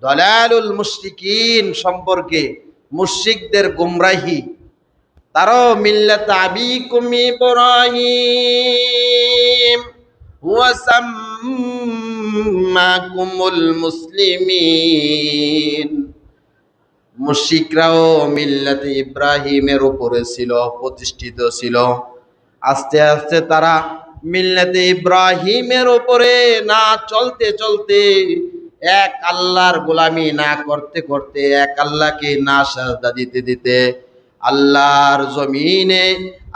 দালালুল মুশরিকিন সম্পর্কে, মুশরিকদের গুমরাহি। তারাও মিল্লাত আবিকুম ইব্রাহিম ওয়া সাম্মাকুমুল মুসলিমিন। মুশরিকরাও মিল্লাতে ইব্রাহিমের উপরে ছিল, প্রতিষ্ঠিত ছিল। আস্তে আস্তে তারা মিল্লাতে ইব্রাহিমের উপরে না চলতে চলতে, এক আল্লাহর গোলামি না করতে করতে, এক আল্লাহকে না সাজদা দিতে দিতে, আল্লাহর জমিনে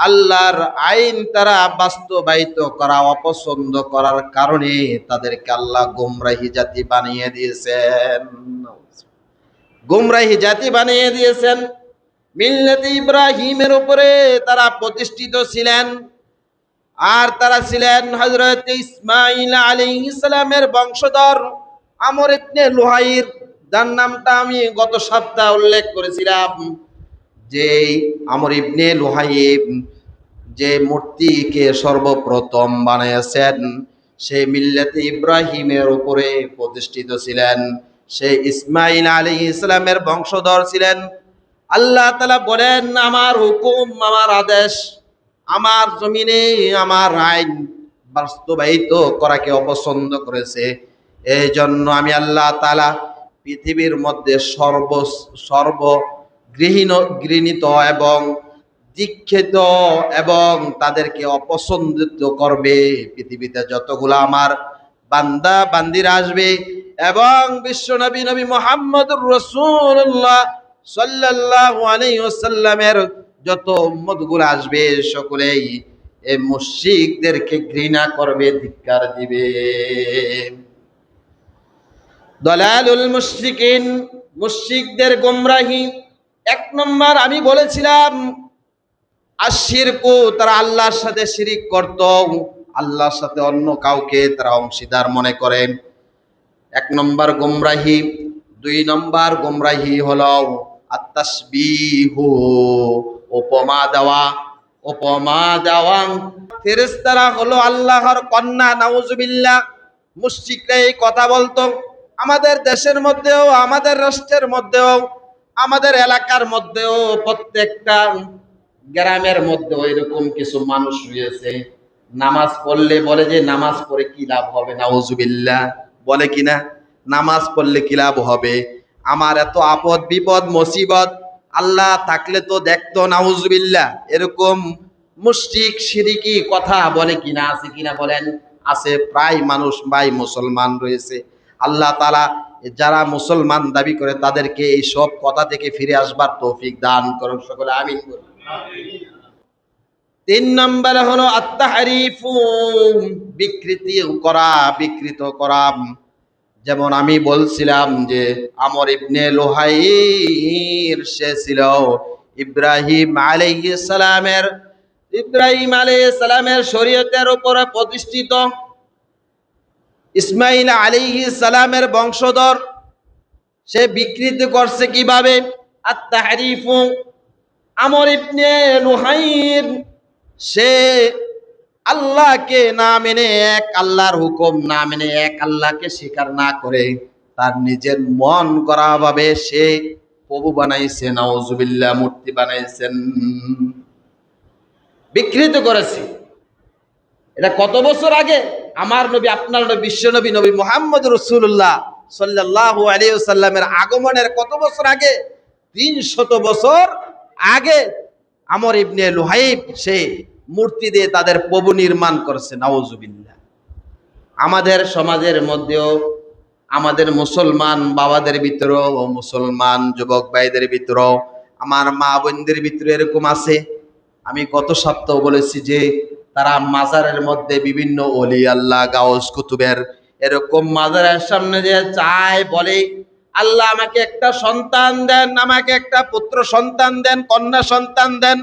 আল্লাহর আইন তারা বাস্তবায়িত করা অপছন্দ করার কারণে তাদেরকে আল্লাহ গোমরাহি জাতি বানিয়ে দিয়েছেন। গোমরাহি জাতি বানিয়ে দিয়েছেন। মিল্লাতে ইব্রাহিমের উপরে তারা প্রতিষ্ঠিত ছিলেন, আর তারা ছিলেন হযরত ইসমাঈল আলাইহিস সালামের বংশধর আমর ইবনে লুহাইর, যার নামটা আমি গত সপ্তাহে উল্লেখ করেছিলাম। যে আমর ইবনে লুহাইব যে মূর্তিকে সর্বপ্রথম বানিয়েছেন, সে মিল্লাতে ইব্রাহিমের উপরে প্রতিষ্ঠিত ছিলেন, সে ইসমাঈল আলাইহিস সালামের বংশধর ছিলেন। আল্লাহ তাআলা বলেন, আমার হুকুম, আমার আদেশ, আমার জমিনে আমার আইন বাস্তবায়িত করাকে অপছন্দ করেছে। এই জন্য আমি আল্লাহ তাআলা পৃথিবীর মধ্যে গৃহীত এবং দীক্ষিত এবং তাদেরকে অপছন্দিত করবে পৃথিবীতে যতগুলো আমার বান্দা বান্দিরা আসবে, এবং বিশ্ব নবী মুহাম্মদুর রাসূলুল্লাহ সাল্লাল্লাহু আলাইহি ওয়াসাল্লামের যত উম্মতগুলো আসবে, সকলেই এই মুশরিকদেরকে ঘৃণা করবে, ধিক্কার দিবে। দালালুল মুশরিকিন, মুশরিকদের গোমরাহি। এক নম্বর আমি বলেছিলাম আশিরকু, তারা আল্লাহর সাথে শিরিক করত, আল্লাহর সাথে অন্য কাউকে তারা অংশীদার মনে করেন, এক নম্বর গোমরাহি। দুই নম্বর গোমরাহি হলো আত-তাসবিহু, উপমা দেওয়া। উপমা দেওয়া, ফেরেশতারা হলো আল্লাহর কন্যা, নাউজুবিল্লাহ। মুশরিকরা এই কথা বলতো। আমাদের দেশের মধ্যেও, আমাদের রাষ্ট্রের মধ্যেও, আমাদের এলাকার মধ্যেও, প্রত্যেকটা গ্রামের মধ্যেও এরকম কিছু মানুষ রয়েছে, নামাজ পড়লে বলে যে নামাজ পড়ে কি লাভ হবে, নাউজুবিল্লাহ। বলে কিনা, নামাজ পড়লে কি লাভ হবে, আমার এত আপদ বিপদ মুসিবত, আল্লাহ থাকলে তো দেখতো, নাউজুবিল্লাহ। এরকম মুশরিক শিরকি কথা বলে কিনা, আছে কিনা বলেন? আছে। প্রায় মানুষ ভাই মুসলমান রয়েছে। আল্লাহ তাআলা যারা মুসলমান দাবি করে তাদেরকে এই সব কথা থেকে ফিরে আসবার তৌফিক দান করুন, সকলে আমিন বলুন। তিন নম্বর হলো আত-তাহরিফু, বিকৃতি করা, বিকৃত করা। যেমন আমি বলছিলাম যে আমর ইবনে লুহাইর, সে ছিল ইব্রাহিম আলাইহিস সালামের শরীয়তের উপরে প্রতিষ্ঠিত, ইসমাঈল আলাইহিস সালামের বংশধর। সে বিকৃতি করছে কিভাবে? আত-তাহরিফু, আমর ইবনে লুহাইর সে আল্লাহকে না মেনে, এক আল্লাহর হুকুম না মেনে, এক আল্লাহকে স্বীকার না করে তার নিজের মন গড়া ভাবে সে প্রভু বানাইছে, নাউজুবিল্লাহ, মূর্তি বানাইছেন, বিকৃত করেছে। এটা কত বছর আগে? আমার নবী, আপনার নবী, বিশ্ব নবী মুহাম্মদ রাসূলুল্লাহ সাল্লাল্লাহু আলাইহি ওয়াসাল্লামের আগমনের কত বছর আগে? 300 বছর আগে আমর ইবনে লুহাইব সে মূর্তি দিয়ে তাদের প্রভু নির্মাণ করছে, নাউজুবিল্লাহ। আমাদের সমাজের মধ্যেও, আমাদের মুসলমান বাবাদের ভিতরেও, মুসলমান যুবক ভাইদের ভিতরেও, আমার মা বোনদের ভিতরে এরকম আছে। আমি গত সপ্তাহ বলেছি যে তারা মাজারের মধ্যে বিভিন্ন ওলি আল্লাহ, গাউস, কুতুবের এরকম মাজারের সামনে যে চায়, বলে আল্লাহ আমাকে একটা সন্তান দেন, আমাকে একটা পুত্র সন্তান দেন, কন্যা সন্তান দেন,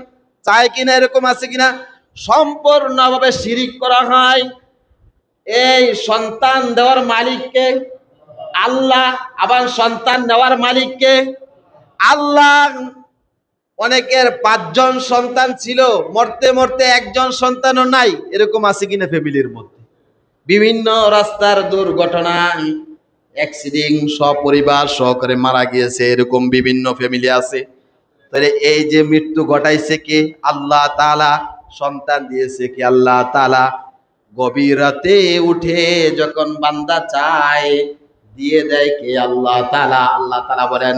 চায় কিনা? এরকম আছে কিনা? সম্পূর্ণভাবে শিরিক করা হয়। এই সন্তান দেওয়ার মালিককে? আল্লাহ। আবার সন্তান নেওয়ার মালিককে? আল্লাহ। অনেকের 5 জন সন্তান ছিল, মরতে মরতে 1 জন সন্তানও নাই, এরকম আছে কিনা ফ্যামিলির মধ্যে? বিভিন্ন রাস্তার দুর্ঘটনায় অ্যাক্সিডেন্ট সপরিবার সহকারে মারা গিয়েছে, এরকম বিভিন্ন ফ্যামিলি আছে। তাহলে এই যে মৃত্যু ঘটাইছে কে? আল্লাহ তাআলা। সন্তান দিয়েছে কি? আল্লাহ তাআলা। গভীর রাতে উঠে যখন বান্দা চায় দিয়ে দেয় কে? আল্লাহ তাআলা। আল্লাহ তাআলা বলেন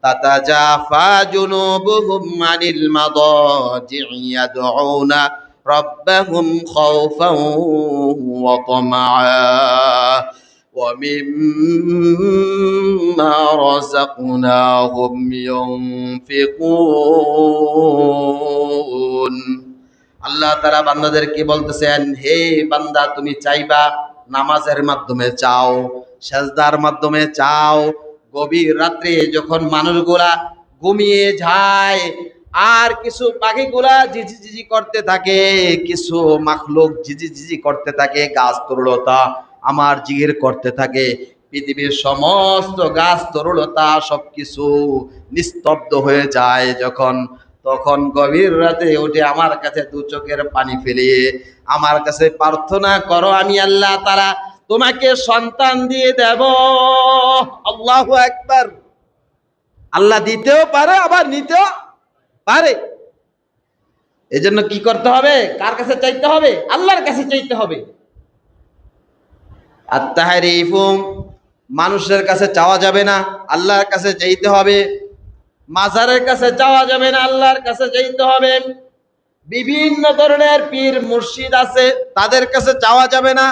তাতাজাফা জুনুবুহুম আনিল মাদাজি'i ইয়াদউনা রাব্বাহুম খাওফান ওয়া তামাআ ওয়া মিম্মা রাযাকনাহুম ইউনফিকুন। আল্লাহ তাআলা বান্দাদেরকে বলতেছেন, হে বান্দা, তুমি চাইবা নামাজের মাধ্যমে চাও, সেজদার মাধ্যমে চাও। গভীর রাত্রে যখন মানুষগুলা ঘুমিয়ে যায় আর কিছু পাখিগুলা ঝিঝি ঝিঝি করতে থাকে, কিছু মাখলুক ঝিঝি ঝিঝি করতে থাকে, গাছ তরুলতা আমার জিগির করতে থাকে, পৃথিবীর সমস্ত গাছ তরুলতা সবকিছু নিস্তব্ধ হয়ে যায় যখন, তখন গভীর রাতে উঠে আমার কাছে দু চোখের পানি ফেলিয়ে আমার কাছে প্রার্থনা করো, আমি আল্লাহ তাআলা তোমাকে সন্তান দিয়ে দেব। আল্লাহু আকবার। আল্লাহ দিতেও পারে আবার নিতেও পারে। এজন্য কি করতে হবে? কার কাছে চাইতে হবে? আল্লাহর কাছে চাইতে হবে। আত-তাহরিফু, মানুষের কাছে চাওয়া যাবে না, আল্লাহর কাছে চাইতে হবে। মাজারের কাছে চাওয়া যাবে না, আল্লাহর কাছে চাইতে হবে। বিভিন্ন ধরনের পীর মুর্শিদ আছে, তাদের কাছে চাওয়া যাবে না,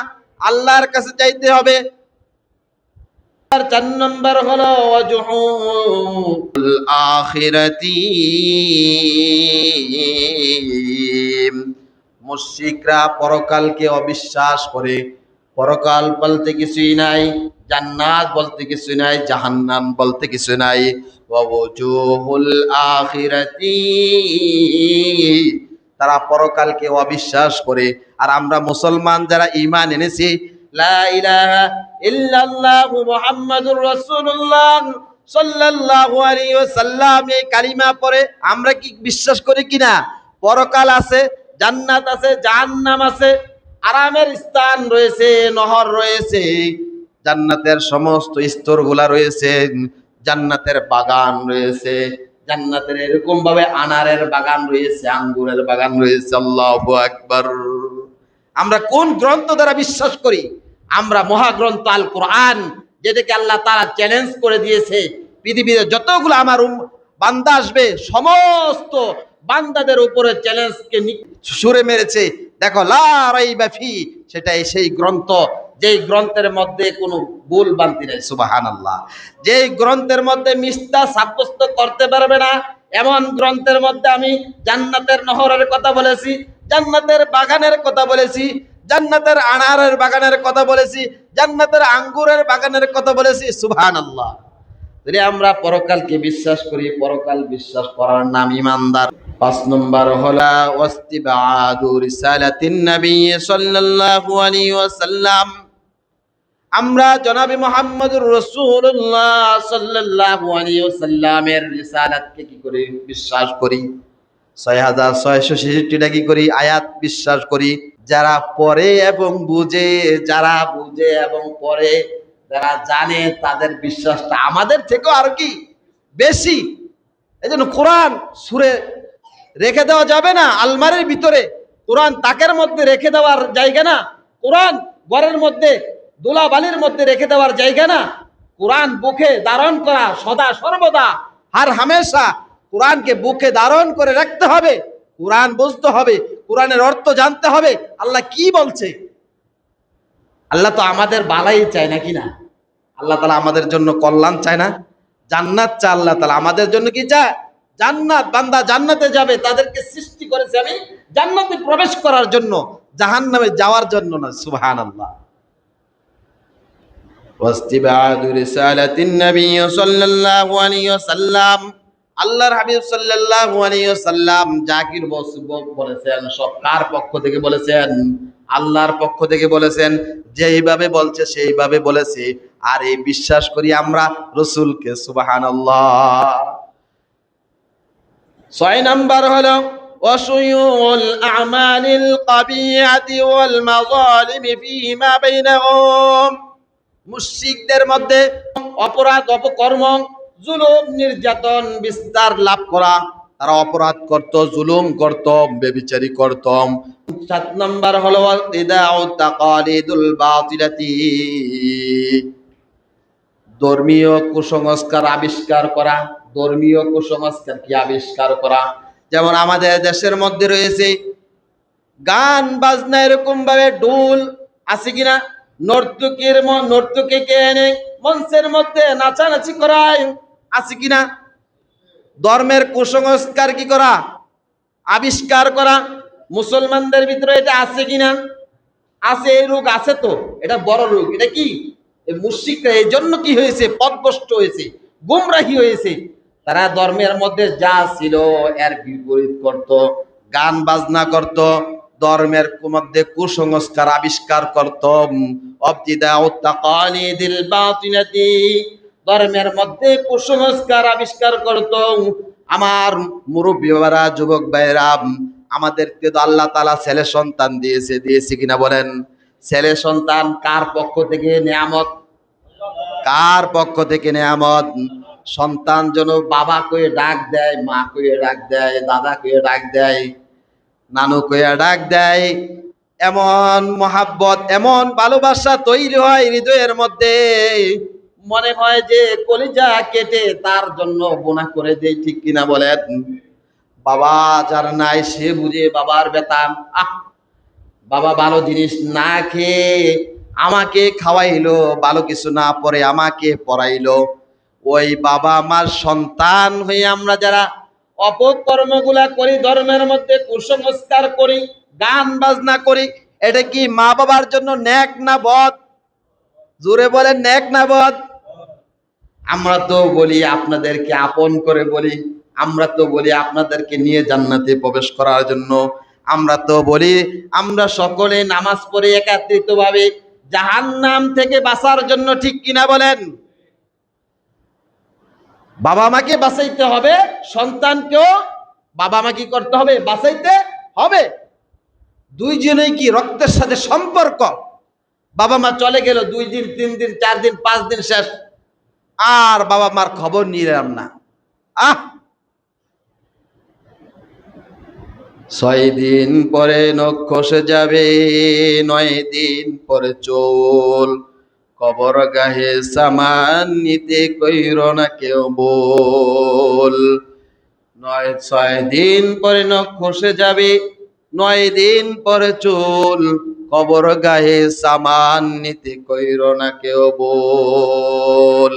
আল্লাহর কাছে চাইতে হবে। আর 4 নম্বর হলো ওয়াজহুল আখিরাতি। মুশরিকরা পরকালকে অবিশ্বাস করে। পরকাল বলতে কিছুই নাই, জান্নাত বলতে কিছু নাই, জাহান্নাম বলতে কিছু নাই। ওয়াজহুল আখিরাতি, তারা পরকালকে অবিশ্বাস করে। আর আমরা মুসলমান যারা ঈমান এনেছি, লা ইলাহা ইল্লাল্লাহু মুহাম্মাদুর রাসূলুল্লাহ সাল্লাল্লাহু আলাইহি ওয়াসাল্লাম এই কালিমা পড়ে আমরা কি বিশ্বাস করি কিনা? পরকাল আছে, জান্নাত আছে, জাহান্নাম আছে, আরামের স্থান রয়েছে, নহর রয়েছে, জান্নাতের সমস্ত স্তরগুলা রয়েছে, জান্নাতের বাগান রয়েছে, জান্নাতের এরকম ভাবে আনারের বাগান রয়েছে, আঙ্গুরের বাগান রয়েছে। আল্লাহু আকবার। আমরা কোন গ্রন্থ দ্বারা বিশ্বাস করি? আমরা মহাগ্রন্থ আল কোরআন, যেটাকে আল্লাহ তাআলা চ্যালেঞ্জ করে দিয়েছে, পৃথিবীতে যতগুলো আমার বান্দা আসবে সমস্ত বান্দাদের উপরে চ্যালেঞ্জকে ছুঁড়ে মেরেছে। দেখো লা রাইবা ফি, সেটাই সেই গ্রন্থ যেই গ্রন্থের মধ্যে কোনো ভুল বান্তি নাই। সুবহানাল্লাহ। যেই গ্রন্থের মধ্যে মিথ্যা সাব্যস্ত করতে পারবে না এমন গ্রন্থের মধ্যে আমি জান্নাতের নহরের কথা বলেছি, জান্নাতের বাগানের কথা বলেছি, জান্নাতের আনারের বাগানের কথা বলেছি, জান্নাতের আঙ্গুরের বাগানের কথা বলেছি। সুবহানাল্লাহ। যদি আমরা পরকালকে বিশ্বাস করি, পরকাল বিশ্বাস করার নাম ঈমানদার। 5 নম্বর হলো ওয়াস্তিবাদু রিসালাতিন নবী সাল্লাল্লাহু আলাইহি ওয়াসাল্লাম। আমরা জনাবে মুহাম্মদুর রাসূলুল্লাহ সাল্লাল্লাহু আলাইহি ওয়াসাল্লামের রিসালাতকে কি করে বিশ্বাস করি? 6666টা কি করি? আয়াত বিশ্বাস করি। যারা পড়ে এবং বুঝে, যারা বুঝে এবং পড়ে, যারা জানে, তাদের বিশ্বাসটা আমাদের থেকেও আর কি বেশি। এই জন্য কোরআন সুরে রেখে দেওয়া যাবে না আলমারির ভিতরে, কোরআন তাকের মধ্যে রেখে দেওয়ার জায়গা না, কোরআন ঘরের মধ্যে দোলাবালির মধ্যে রেখে দেওয়ার জায়গা না। কোরআন বুকে ধারণ করা সদা সর্বদা আর হামেশা কোরআনকে বুকে ধারণ করে রাখতে হবে। কোরআন বুঝতে হবে, কোরআনের অর্থ জানতে হবে। আল্লাহ কি বলছে? আল্লাহ তো আমাদের ভালাই চায় নাকি না? আল্লাহ তাআলা আমাদের জন্য কল্যাণ চায় না? জান্নাত চায় আল্লাহ তাআলা আমাদের জন্য। কি চায়? জান্নাত। বান্দা জান্নাতে যাবে, তাদেরকে সৃষ্টি করেছে আমি জান্নাতে প্রবেশ করার জন্য, জাহান্নামে যাওয়ার জন্য না। সুবহানাল্লাহ। ওয়াস্তিবাদু রিসালাতিন নবী সাল্লাল্লাহু আলাইহি ওয়াসাল্লাম। আল্লাহর হাবিব সাল্লাল্লাহু আলাইহি ওয়াসাল্লাম জাকির বলেছেন, সব কার পক্ষ থেকে বলেছেন? আল্লাহর পক্ষ থেকে বলেছেন। যেইভাবে বলছে সেইভাবে বলেছে, আর এই বিশ্বাস করি আমরা রাসূলকে। সুবহানাল্লাহ। 6 নাম্বার হলো ওয়াশুয়ুল আমালিল কাবিয়াতি ওয়াল মাযালিমি ফীমা বাইনাহুম। মুশরিকদের মধ্যে অপরাধ অপকর্ম জুলুম নির্যাতন বিস্তার লাভ করা, তারা অপরাধ করত, জুলুম করত, বেবিচারি করত। 7 নম্বর হলো ইদাউ তাকালিদুল বাতিলাতি, ধর্মীয় কুসংস্কার আবিষ্কার করা। ধর্মীয় কুসংস্কার কি আবিষ্কার করা? যেমন আমাদের দেশের মধ্যে রয়েছে গান বাজনা, এরকম ভাবে ঢোল আছে কিনা, নর্তকীকে এনে মঞ্চের মধ্যে নাচানাচি করায়, আছে কিনা? ধর্মের কুসংস্কার কি করা? আবিষ্কার করা। মুসলমানদের ভিতরে এটা আছে কিনা? আছে, এই রোগ আছে তো, এটা বড় রোগ। এটা কি? এই মুশরিকরা এই জন্য কি হয়েছে? পথভ্রষ্ট হয়েছে, গুমরাহি হয়েছে। তারা ধর্মের মধ্যে যা ছিল এর বিপরীত করত, গান বাজনা করত, ধর্মের মধ্যে কুসংস্কার আবিষ্কার করত। ধর্মের মধ্যে কুসংস্কার আবিষ্কার করত। আমার মুরব্বী বাবারা, যুবক ভাইরা, আমাদেরকে তো আল্লাহ তাআলা ছেলে সন্তান দিয়েছে কিনা বলেন? ছেলে সন্তান কার পক্ষ থেকে নেয়ামত? কার পক্ষ থেকে নেয়ামত? সন্তান যেন বাবা কয়ে ডাক দেয়, মা কয়ে ডাক দেয়, দাদা কয়ে ডাক দেয়, নানু কয়ে ডাক দেয়, এমন মহাব্বত, এমন ভালোবাসা তৈরি হয় হৃদয়ের মধ্যে, মনে হয় যে কলিজা কেটে তার জন্য গুনাহ করে দেয়। ঠিক কিনা বলেন? বাবা যার নাই সে বুঝে বাবার ব্যথা। আহ, বাবা ভালো জিনিস না খেয়ে আমাকে খাওয়াইলো, ভালো কিছু না পরে আমাকে পড়াইলো। ওই বাবা মার সন্তান হয়ে আমরা যারা অপকর্মগুলা করি, ধর্মের মধ্যে কুসংস্কার করি, গান বাজনা করি, এটা কি মা বাবার জন্য নেক না বদ? জোরে বলেন, নেক না বদ? আমরা তো বলি আপনাদেরকে আপন করে বলি, আমরা তো বলি আপনাদেরকে নিয়ে জান্নাতে প্রবেশ করার জন্য, আমরা তো বলি আমরা সকলে নামাজ পড়ে একত্রিত ভাবে জাহান্নাম থেকে বাঁচার জন্য। ঠিক কিনা বলেন? বাবা মাকে বাঁচাইতে হবে, সন্তানকেও বাবা মা কি করতে হবে? বাঁচাইতে হবে। দুইজনেই কি রক্তের সাথে সম্পর্ক। বাবা মা চলে গেল 2 দিন 3 দিন 4 দিন 5 দিন শেষ, আর বাবা মার খবর নিলাম না। আহ, 6 দিন পরে নখ খসে যাবে, 9 দিন পরে চুল, কবর গাহে সামান নিতে কইর না কেউ বল। 6 দিন পরে নখ খসে যাবে, 9 দিন পরে চুল, কবর গাহে সামান নিতে কইর না কেউ বল।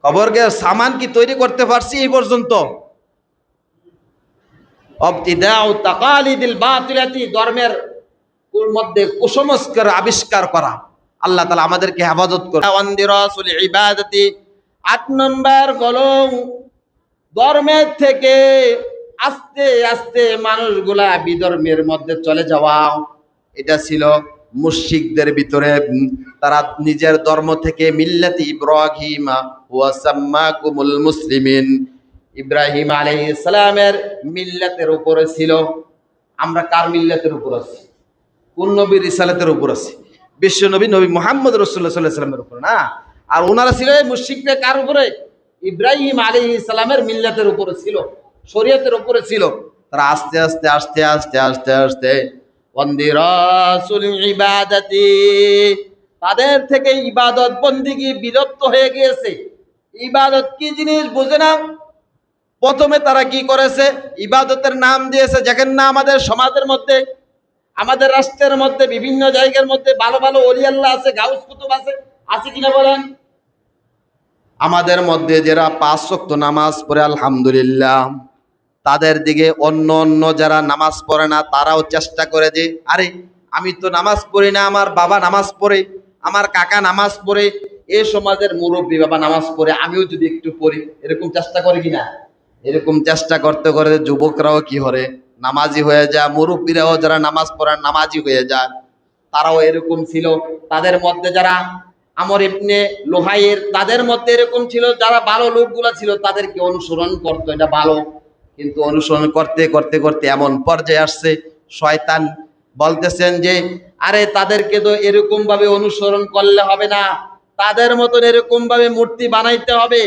কবর গায়ে সামান কি তৈরি করতে পারছি এই পর্যন্ত? ইবতিদাউ তাকালিদিল বাতিলাতি, ধর্মের মধ্যে কুসংস্কার আবিষ্কার করা। আল্লাহ তাআলা আমাদেরকে হেফাজত করুন। ওয়ান্দিরাসুল ইবাদাতি, 8 নম্বর হলো ধর্মের থেকে আস্তে আস্তে মানুষগুলা বিধর্মের মধ্যে চলে যাওয়া। এটা ছিল মুশরিকদের ভিতরে। তারা নিজের ধর্ম থেকে মিল্লাতি ইব্রাহিম ওয়া সাম্মাকুমুল মুসলিমিন, ইব্রাহিম আলাইহিস সালামের মিল্লাতের উপরে ছিল। আমরা কার মিল্লাতের উপর আছি? কোন নবীর রিসালাতের উপর আছি? বিশ্ব নবী নবী মুহাম্মদ রাসূলুল্লাহ সাল্লাল্লাহু আলাইহি সাল্লামের উপর না। আর ওনারা ছিল মুশরিকরা কার উপরে? ইব্রাহিম আলাইহিস সালামের মিল্লাতের উপরে ছিল, শরীয়তের উপরে ছিল। তারা আস্তে আস্তে আস্তে আস্তে আস্তে আস্তে ওয়ান্দিরাসুল ইবাদাতি, তাদের থেকে ইবাদত বন্দেগী বিলুপ্ত হয়ে গিয়েছে। ইবাদত কি জিনিস বুঝে না। প্রথমে তারা কি করেছে? ইবাদতের নাম দিয়েছে, যেখানে না আমাদের সমাজের মধ্যে, আমাদের রাষ্ট্রের মধ্যে, বিভিন্ন জায়গার মধ্যে ভালো ভালো ওলি আল্লাহ আছে, গাউস কুতুব আছে, আছে কিনা বলেন? আমাদের মধ্যে যারা 5 ওয়াক্ত নামাজ পড়ে আলহামদুলিল্লাহ, তাদের দিকে অন্য অন্য যারা নামাজ পড়ে না তারাও চেষ্টা করে যে আরে আমি তো নামাজ পড়ি না, আমার বাবা নামাজ পড়ে, আমার কাকা নামাজ পড়ে, এই সমাজের মুরব্বী বাবা নামাজ পড়ে, আমিও যদি একটু পড়ি, এরকম চেষ্টা করে কিনা? এরকম চেষ্টা করতে করে যুবকরাও কি করে? নামাজি হয়ে যায়। মুরব্বীরাও যারা নামাজ পড়ার নামাজি হয়ে যায়, তারাও এরকম ছিল। তাদের মধ্যে যারা আমর ইবনে লোহাইয়ের, তাদের মধ্যে এরকম ছিল, যারা ভালো লোকগুলা ছিল তাদেরকে অনুসরণ করতো, এটা ভালো। কিন্তু অনুসরণ করতে করতে করতে এমন পর্যায়ে আসছে, শয়তান বলতেছেন যে আরে তাদেরকে তো এরকম ভাবে অনুসরণ করলে হবে না, তাদের মতন এরকম ভাবে মূর্তি বানাইতে হবে,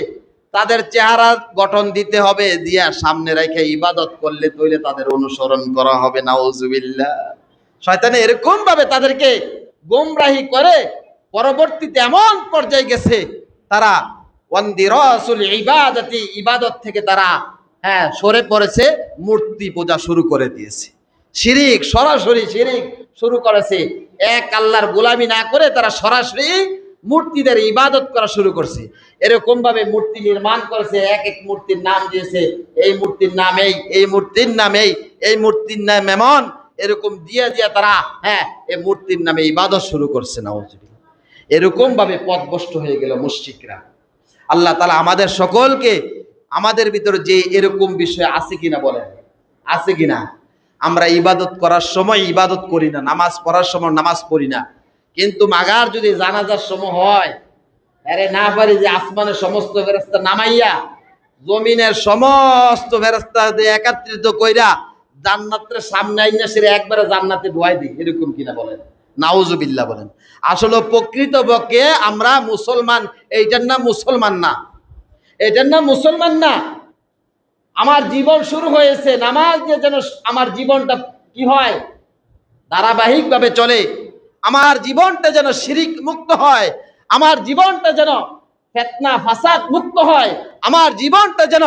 তাদের চেহারা গঠন দিতে হবে, দিয়া সামনে রেখে ইবাদত করলে তৈলে তাদের অনুসরণ করা হবে। নাউজুবিল্লাহ। শয়তানে এরকম ভাবে তাদেরকে গোমরাহি করে পরবর্তীতে এমন পর্যায়ে গেছে তারা ওয়ান্দিরাসুল ইবাদাতি, ইবাদত থেকে তারা সরে পড়েছে, মূর্তি পূজা শুরু করে দিয়েছে, শিরিক, সরাসরি শিরিক শুরু করেছে। এক আল্লাহর গোলামি না করে তারা সরাসরি মূর্তিদের ইবাদত করা শুরু করছে। এরকম ভাবে মূর্তি নির্মাণ করেছে, এক এক মূর্তির নাম দিয়েছে, এই মূর্তির নাম এই মূর্তির নাম এই মূর্তির নাম এমন, এরকম দিয়া দিয়া তারা এই মূর্তির নামে ইবাদত শুরু করছে। নাউজুবিল্লাহ। এরকম ভাবে পথভ্রষ্ট হয়ে গেল মুশরিকরা। আল্লাহ তাআলা আমাদের সকলকে, আমাদের ভিতরে যে এরকম বিষয় আছে কিনা বলেন, আছে কিনা? আমরা ইবাদত করার সময় ইবাদত করি না, নামাজ পড়ার সময় নামাজ পড়ি না, কিন্তু মাগার যদি জানাজার সময় হয়, আরে না পারি যে আসমানের সমস্ত ফেরেশতা নামাইয়া জমিনের সমস্ত ফেরেশতা একত্রিত কইরা জান্নাতের সামনে আইনা সেরে একবারে জান্নাতে ঢুয়াই দিই, এরকম কিনা বলেন? নাউজুবিল্লাহ বলেন। আসলে প্রকৃতপক্ষে আমরা মুসলমান, এইটার নাম মুসলমান না, এটার নাম মুসলমান না। আমার জীবন শুরু হয়েছে নামাজ দিয়ে, যেন আমার জীবনটা কি হয়, ধারাবাহিকভাবে চলে, আমার জীবনটা যেন শিরিক মুক্ত হয়, আমার জীবনটা যেন ফিতনা ফাসাদ মুক্ত হয়, আমার জীবনটা যেন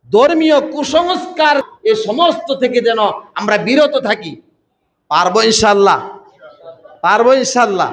ধর্মীয় কুসংস্কার এই সমস্ত থেকে যেন আমরা বিরত থাকি। পারবো ইনশাআল্লাহ, পারবো ইনশাআল্লাহ।